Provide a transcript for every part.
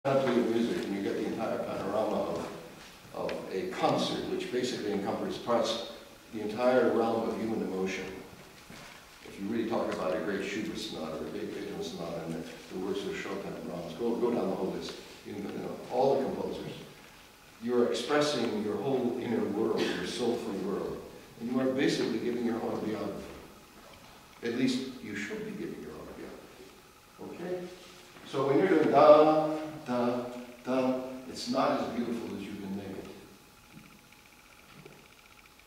Panoply of music, and you get the entire panorama of a concert, which basically encompasses the entire realm of human emotion. If you really talk about a great Schubert sonata or a big Beethoven sonata, and the works of Chopin and Brahms, go down the whole list. You know, all the composers. You're expressing your whole inner world, your soulful world, and you are basically giving your autobiography. At least you should be giving your autobiography. Okay? So when you're doing da, da, da, it's not as beautiful as you can make it.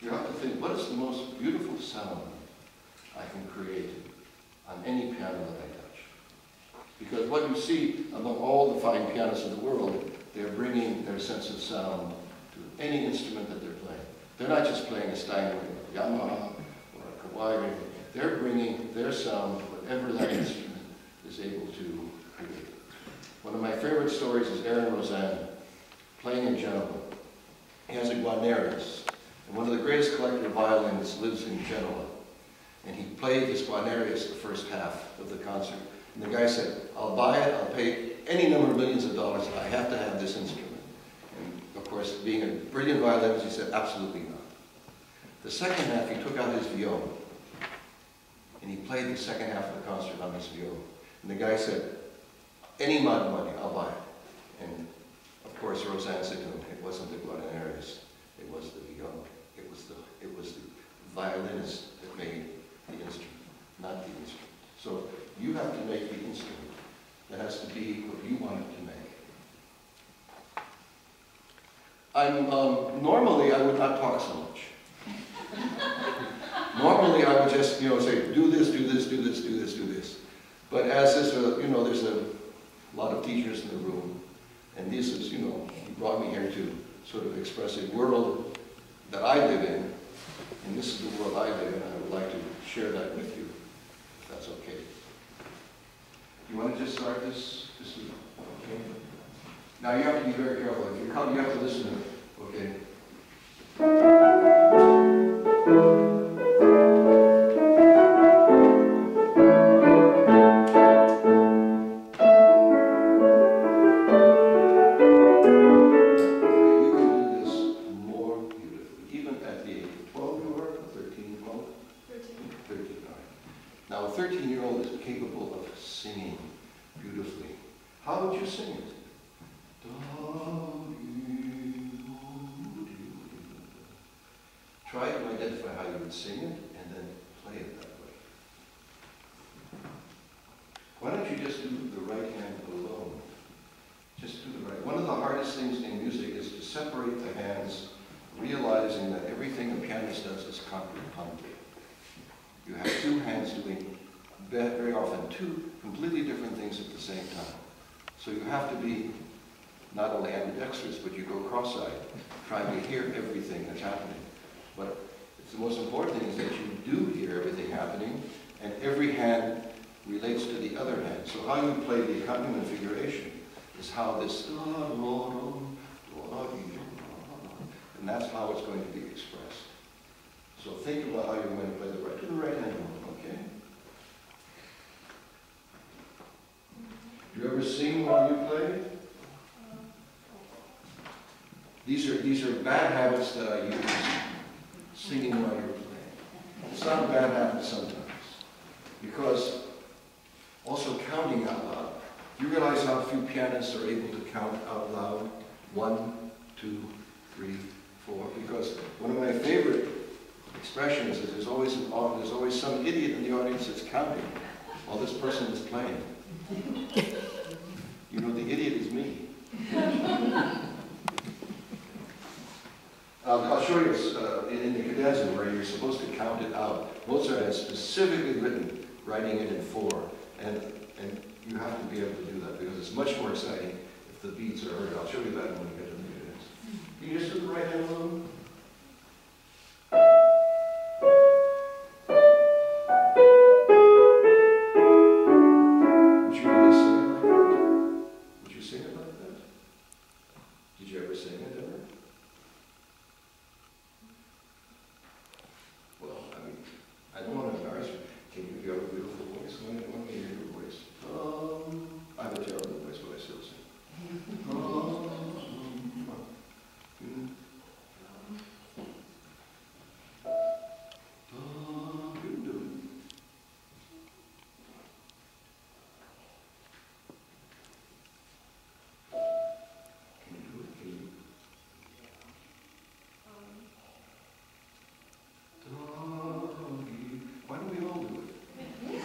You have to think, what is the most beautiful sound I can create on any piano that I touch? Because what you see among all the fine pianists in the world, they're bringing their sense of sound to any instrument that they're playing. They're not just playing a Steinway or a Yamaha or a Kawai or anything. They're bringing their sound to whatever that instrument is able to create. One of my favorite stories is Jerome Rose playing in Genoa. He has a Guarnerius, and one of the greatest collector of violins lives in Genoa. And he played his Guarnerius the first half of the concert. And the guy said, I'll buy it, I'll pay any number of millions of dollars, I have to have this instrument. And of course, being a brilliant violinist, he said, absolutely not. The second half, he took out his viol, and he played the second half of the concert on his viol. And the guy said, any amount of money, I'll buy it. And of course, Roseanne said to him, it wasn't the Guarnerius, it was the viol. It was the violinist that made the instrument, not the instrument. So you have to make the instrument that has to be what you want it to make. Normally I would not talk so much. Normally I would just, say, do this, do this, do this, do this, do this. But as there's a lot of teachers in the room, and this is, he brought me here to sort of express a world that I live in, and this is the world I live in, and I would like to share that with you, if that's okay. You want to just start this week? Okay? Now you have to be very careful. If you come, you have to listen to it, okay? Now, a 13-year-old is capable of singing beautifully. How would you sing it? Try to identify how you would sing it and then play it that way. Why don't you just do the right hand alone? Just do the right. One of the hardest things in music is to separate the hands, realizing that everything a pianist does is contrapuntal. You have two hands doing very often two completely different things at the same time. So you have to be not only ambidextrous, but you go cross-eyed, trying to hear everything that's happening. But the most important thing is that you do hear everything happening, and every hand relates to the other hand. So how you play the accompaniment figuration is how this, and that's how it's going to be expressed. So think about how you're going to play the right hand, okay? Do you ever sing while you play? These are bad habits that I use, singing while you're playing. It's not a bad habit sometimes, because also counting out loud. You realize how few pianists are able to count out loud? 1, 2, 3, 4. Because one of my favorite expressions is there's always some idiot in the audience that's counting while this person is playing. The idiot is me. I'll show you in the cadenza where you're supposed to count it out. Mozart has specifically writing it in 4, and you have to be able to do that because it's much more exciting if the beats are heard. I'll show you that when we get to the cadenza. Can you just do the right hand alone? Would you really sing it like that? Would you sing it like that? Did you ever sing it ever? Well, I don't want to embarrass you. If you have a beautiful voice, let me hear your voice. I have a terrible voice, but I still sing.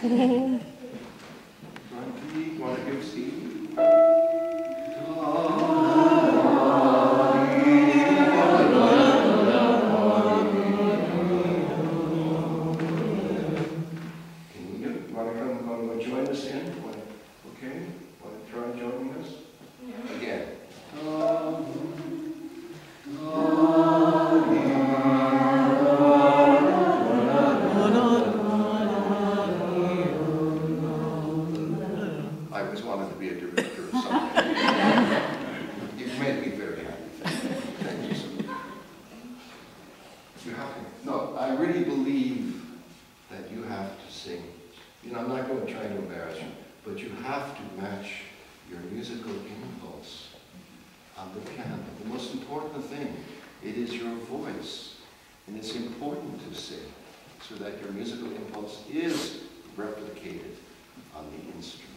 You want to give Steve? Join us in? Okay? Want to try joining us? Yeah. Again. I always wanted to be a director of something. You've made me very happy. Thank you so much. You have to. No, I really believe that you have to sing. You know, I'm not going to try to embarrass you, but you have to match your musical impulse on the piano. The most important thing, it is your voice. And it's important to sing so that your musical impulse is replicated on the instrument.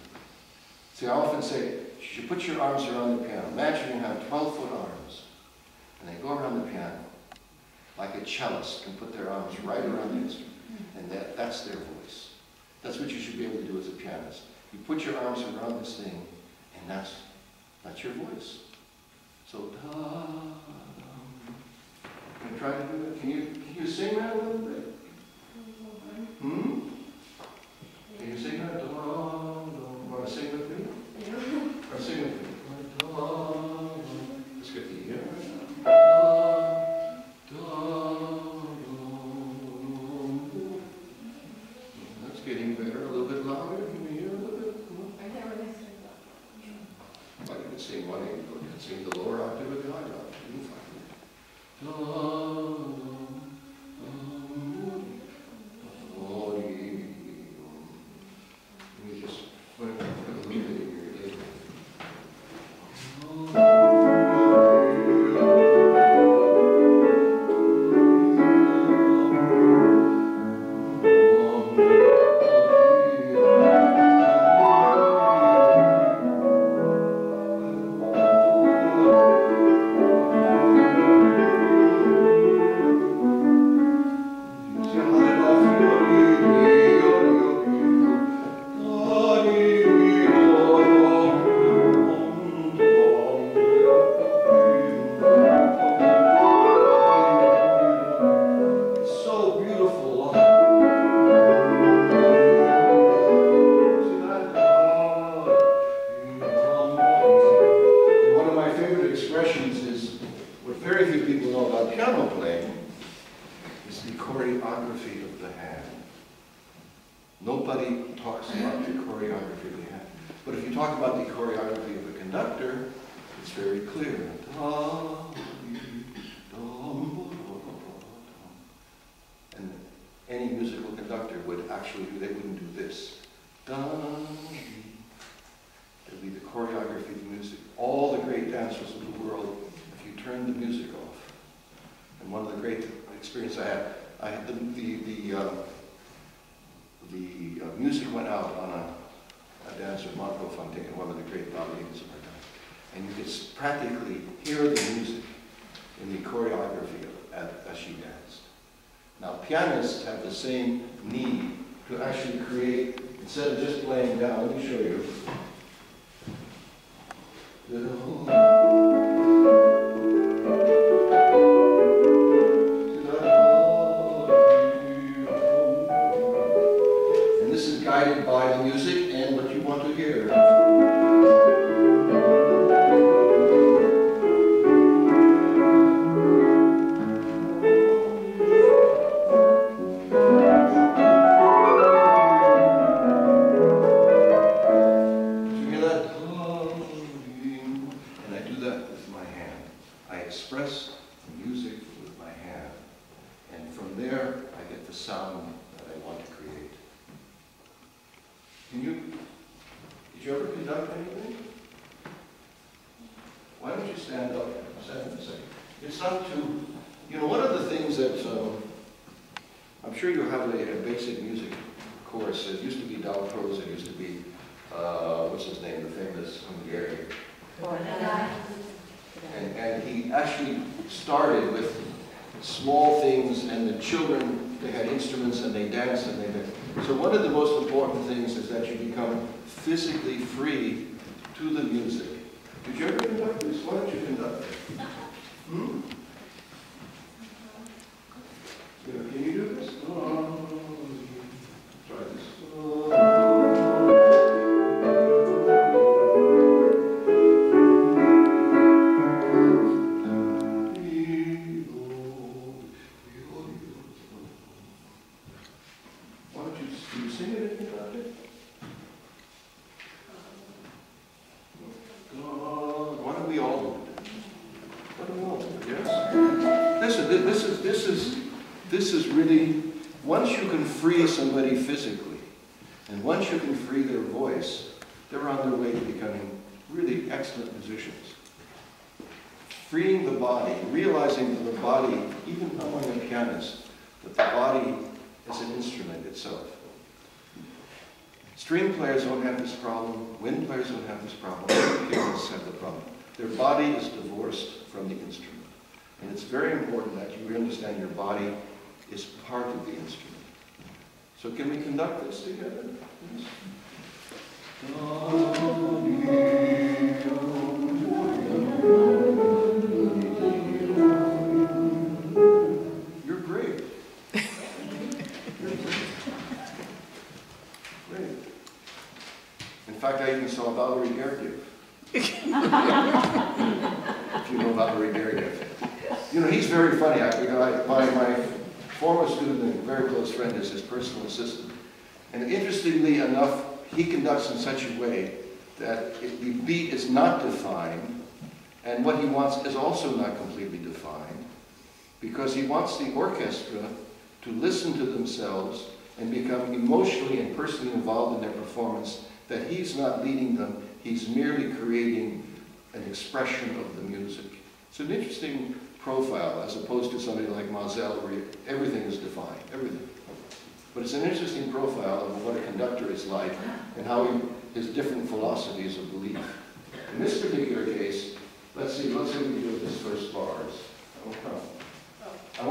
See, I often say, you should put your arms around the piano. Imagine you have 12-foot arms, and they go around the piano, like a cellist can put their arms right around the instrument, and that's their voice. That's what you should be able to do as a pianist. You put your arms around this thing, and that's your voice. So, can you try to do that? Can you sing that a little bit? Hmm? Can you sing that? Want to sing with me? Yeah. Or sing with me? Let's get the ear right now. That's getting better. A little bit louder. Can you hear a little bit? I can't really sing that. Well, you can sing one, you can sing the lower octave or the higher octave. You can find it. Let me just put a little bit in your ear. Pianists have the same need to actually create, instead of just playing down, let me show you. And this is guided by the music and what you want to hear. And he actually started with small things, and the children, they had instruments and they danced, and So one of the most important things is that you become physically free to the music. Did you ever conduct this? Why don't you conduct it? Hmm? Can you do this? Try this. Why don't you sing it if you got it? Why don't we all do it? Why don't we all do it? Yes? Listen, this is really, once you can free somebody physically, and once you can free their voice, they're on their way to becoming really excellent musicians. Freeing the body, realizing that the body, even among a pianist, that the body is an instrument itself. String players don't have this problem, wind players don't have this problem, pianists have the problem. Their body is divorced from the instrument. And it's very important that you understand your body is part of the instrument. So can we conduct this together? Yes. You're great. Great. In fact, I even saw Valerie Gergiev. If you know Valerie Gergiev. You know, he's very funny. My former student and very close friend is his personal assistant. And interestingly enough, he conducts in such a way that the beat is not defined, and what he wants is also not completely defined, because he wants the orchestra to listen to themselves and become emotionally and personally involved in their performance, that he's not leading them, he's merely creating an expression of the music. It's an interesting profile, as opposed to somebody like Mozart, where everything is defined, everything. But it's an interesting profile of what a conductor is like, and how his different philosophies of belief. In this particular case, let's see we can do this first bars. I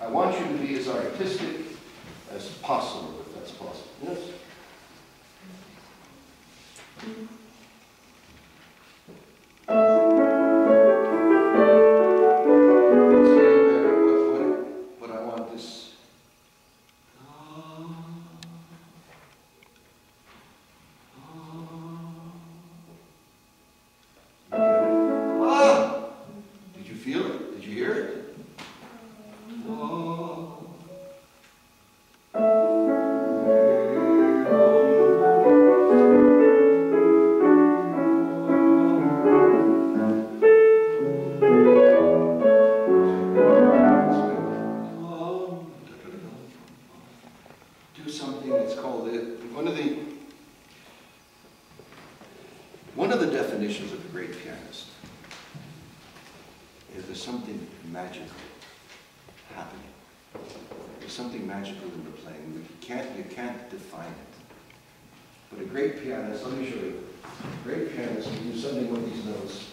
want you to be as artistic as possible, if that's possible. Yes? But I want this. Did you feel it? Did you hear it? Do something that's called one of the definitions of a great pianist is there's something magical happening. There's something magical in the playing. You can't define it. But a great pianist, let me show you. A great pianist can do something with these notes.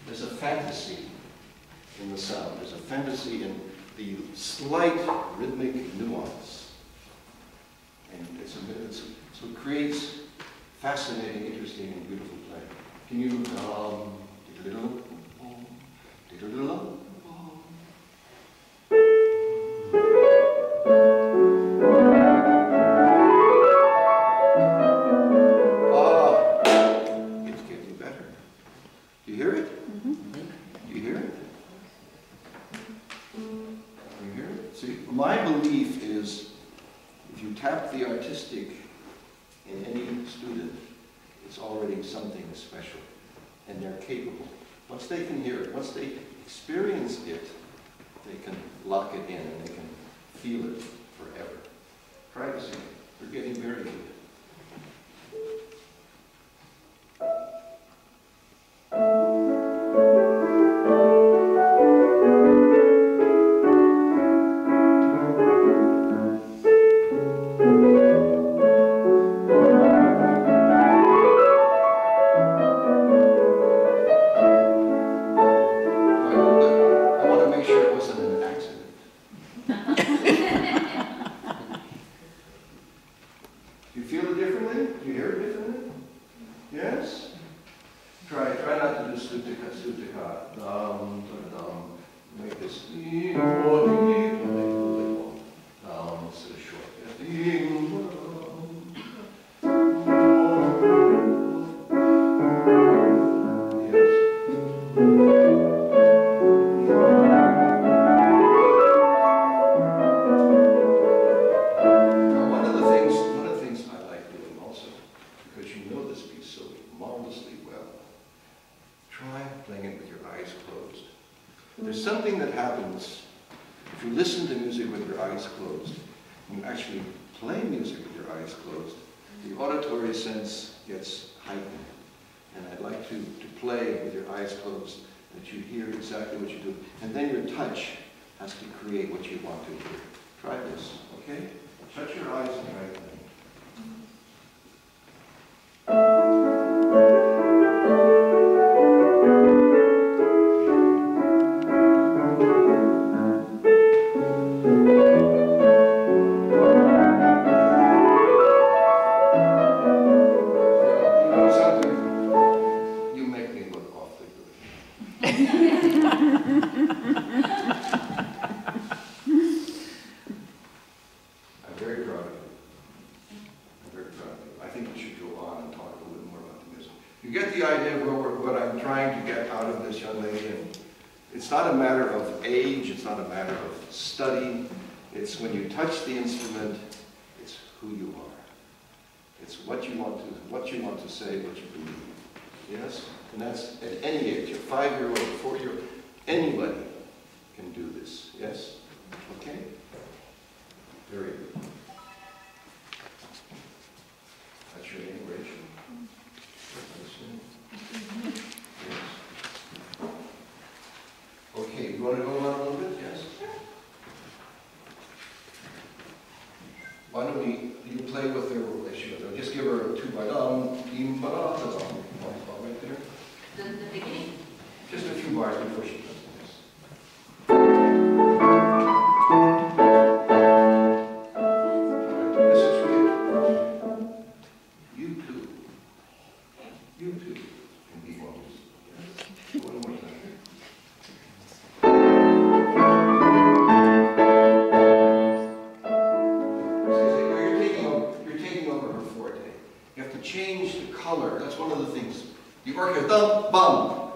There's a fantasy in the sound. There's a fantasy in the slight rhythmic nuance. And so it creates fascinating, interesting, and beautiful play. Can you, it's getting better. Do you hear it? Mm-hmm. Do you hear it? You hear it? See, my belief is if you tap the artistic in any student, it's already something special, and they're capable. Once they can hear it, once they experience it, they can lock it in and they can feel it forever. Try to sing it. We're getting very good. music with your eyes closed. When you actually play music with your eyes closed, the auditory sense gets heightened. And I'd like to play with your eyes closed, that you hear exactly what you do. And then your touch has to create what you want to hear. Try this, okay? Shut your eyes and try it. It's not a matter of age, it's not a matter of study. It's when you touch the instrument, it's who you are. It's what you want to say, what you believe. Yes? And that's at any age, a 5-year-old, a 4-year-old, anybody can do this. Yes? Okay? Very good. That's your name, Rachel? Okay, you want to go on a little bit? Yes? Why don't you play with her relationship? Just give her a 2-bar, dim, ba, da, da, right there. The beginning? Just a few bars before she does this. This is great. You too can be one. One more time. Change the color. That's one of the things. The orchestra, dum, bum.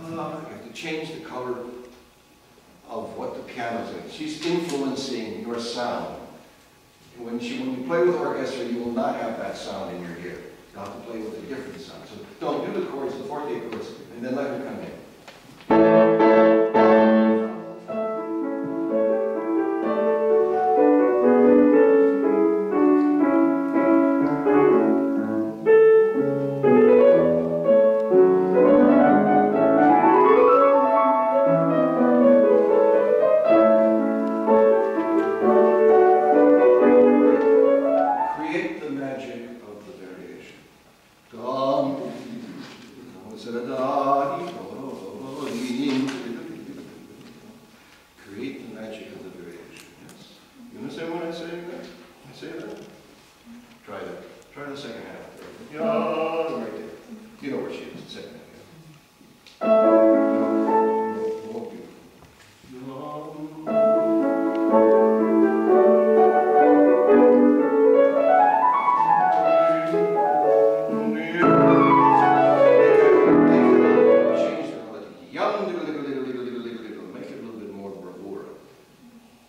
You have to change the color of what the piano's in. She's influencing your sound. When you play with orchestra, you will not have that sound in your ear. You'll have to play with a different sound. So don't do the chords, the forte chords, and then let her come in.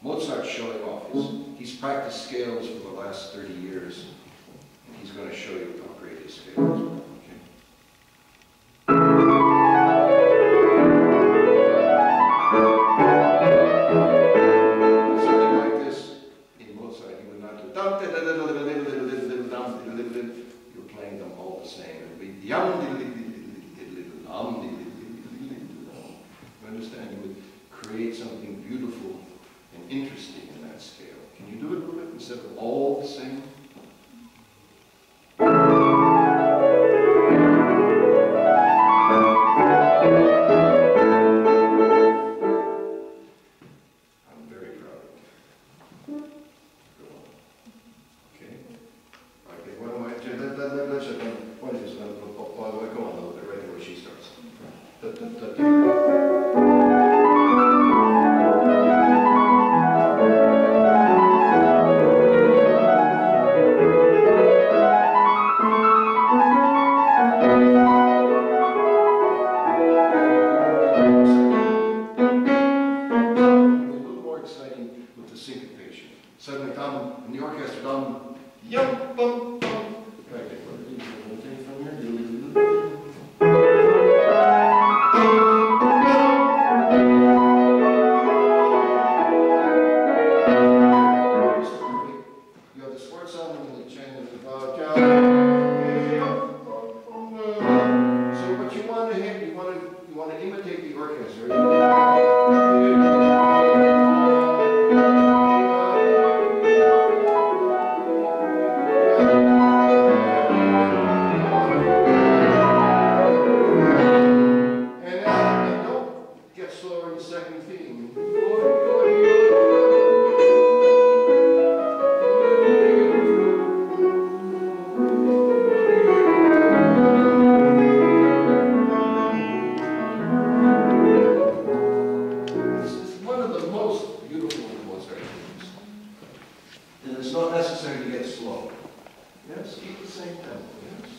Mozart's showing off. He's practiced scales for the last 30 years, and he's going to show you how great his scales are. Okay. Something like this, in Mozart, he would not do dum, you're playing them all the same. It would be yum, you understand? You would create something beautiful and interesting in that scale. Can you do it a little bit instead of all the same? I'm very proud of you. Go on. Okay? Okay, what am I doing? Let's just go on a little bit right where she starts. Suddenly, dum, in the orchestra, dum, yum, bum, bum. Right, take from here. And it's not necessary to get slow. Yes, keep the same tempo, yes.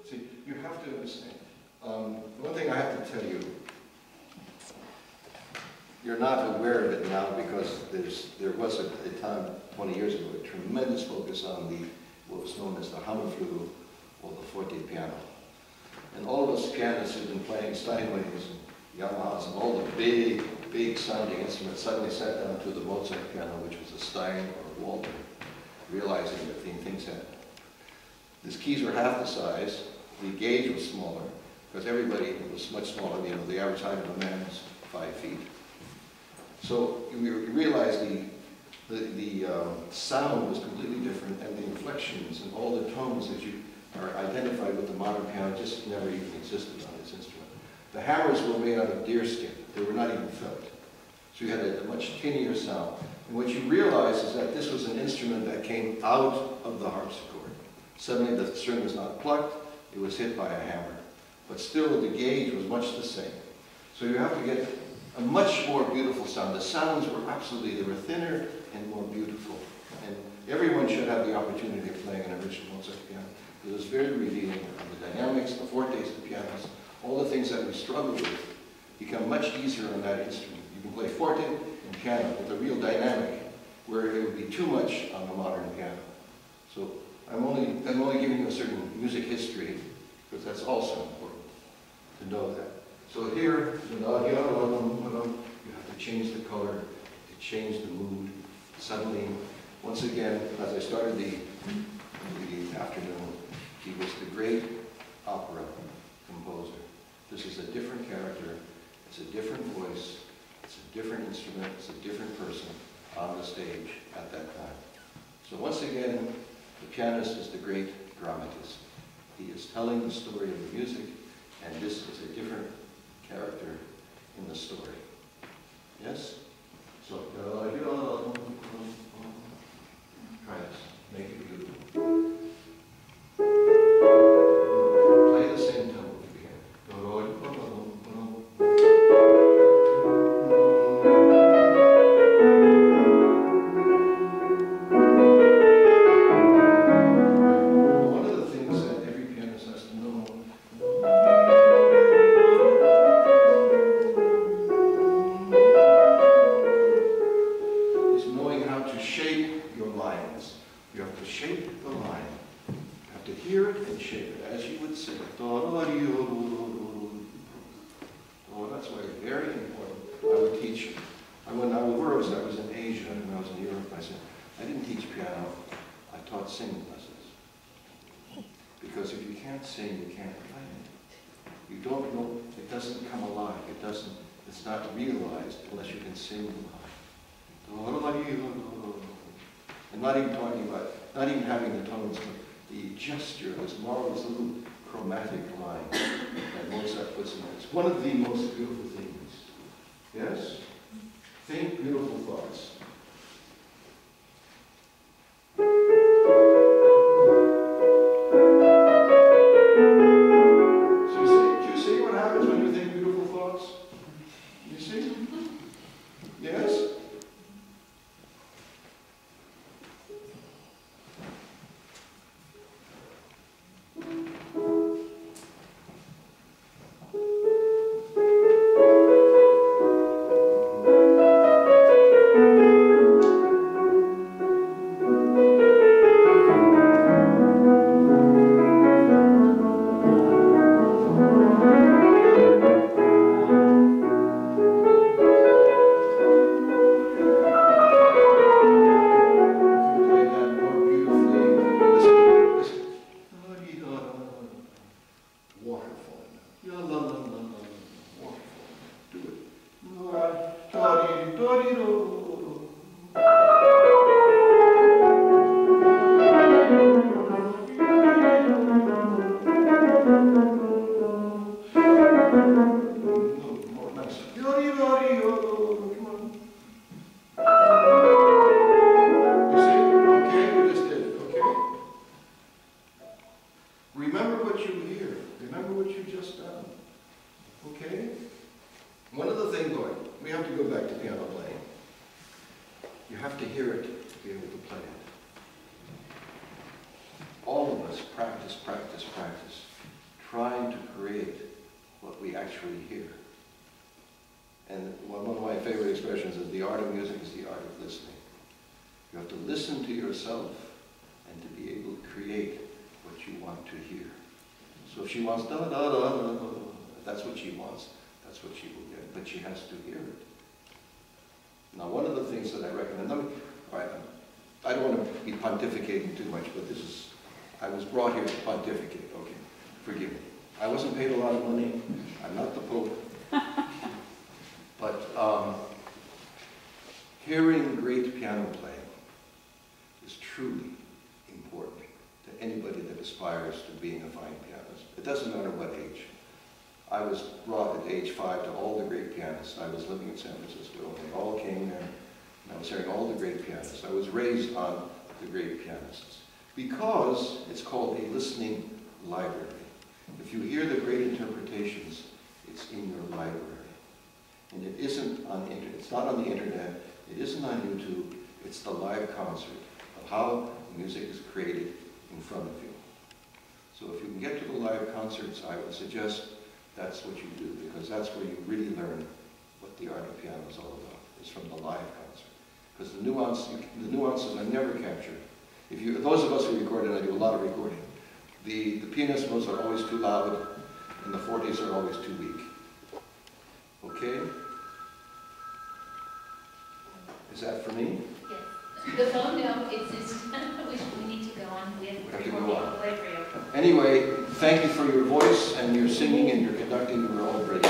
See, you have to understand. One thing I have to tell you, you're not aware of it now because there was a time 20 years ago a tremendous focus on what was known as the Hammerflügel or the forte piano. And all of us pianists who've been playing Steinways and Yamahas and all the big sounding instruments suddenly sat down to the Mozart piano, which was a Stein or a Walter, realizing that things had. These keys were half the size, the gauge was smaller, because everybody was much smaller. You know, the average height of a man is 5 feet. So you realize the sound was completely different, and the inflections and all the tones that you are identified with the modern piano just never even existed on this instrument. The hammers were made out of deerskin. They were not even felt. So you had a much tinnier sound. And what you realize is that this was an instrument that came out of the harpsichord. Suddenly the string was not plucked, it was hit by a hammer. But still the gauge was much the same. So you have to get a much more beautiful sound. The sounds were absolutely, they were thinner and more beautiful. And everyone should have the opportunity of playing an original Mozart piano. It was very revealing of the dynamics, the fortes, the pianos, all the things that we struggle with become much easier on that instrument. You can play forte and piano with a real dynamic where it would be too much on the modern piano. So I'm only giving you a certain music history because that's also important to know that. So here, you have to change the color, to change the mood. Suddenly, once again, as I started the afternoon, he was the great opera composer. This is a different character, it's a different voice, it's a different instrument, it's a different person on the stage at that time. So once again, the pianist is the great dramatist. He is telling the story of the music, and this is a different character in the story. Yes? So, try this. Make it beautiful. Play the same tempo if you can. One of the things that every pianist has to know is knowing how to shape your lines. You have to shape the line. You have to hear it and shape it as you would sing. Oh, that's why it's very important. I would teach. When I was in Asia, and when I was in Europe, I said, I didn't teach piano, I taught singing lessons. Because if you can't sing, you can't play it. You don't know, it doesn't come alive, it's not realized unless you can sing the line. And not even talking about, not even having the tones, but the gesture, this marvelous little chromatic line that Mozart puts in there. It's one of the most beautiful things. Yes? Think beautiful thoughts. So you say, do you see what happens when you think beautiful thoughts? You see? Yes? go back to piano playing. You have to hear it to be able to play it. All of us practice, practice, practice, trying to create what we actually hear. And one of my favorite expressions is the art of music is the art of listening. You have to listen to yourself and to be able to create what you want to hear. So if she wants da da da da da, if that's what she wants, that's what she will get. But she has to hear it. Now, one of the things that I recommend, I don't want to be pontificating too much, but I was brought here to pontificate. Okay, forgive me. I wasn't paid a lot of money. I'm not the Pope. But hearing great piano playing is truly important to anybody that aspires to being a fine pianist. It doesn't matter what age. I was brought at age 5 to all the great pianists. I was living in San Francisco, and they all came there, and I was hearing all the great pianists. I was raised on the great pianists because it's called a listening library. If you hear the great interpretations, it's in your library. And it isn't on the internet. It's not on the internet. It isn't on YouTube. It's the live concert of how music is created in front of you. So if you can get to the live concerts, I would suggest that's what you do, because that's where you really learn what the art of piano is all about. It's from the live concert. Because the nuances are never captured. Those of us who record, and I do a lot of recording, the pianist notes are always too loud, and the forties are always too weak. Okay? Is that for me? Yes. The phone, no, we need to go on. We have to go on. Anyway, thank you for your voice and your singing and your conducting. You were all great.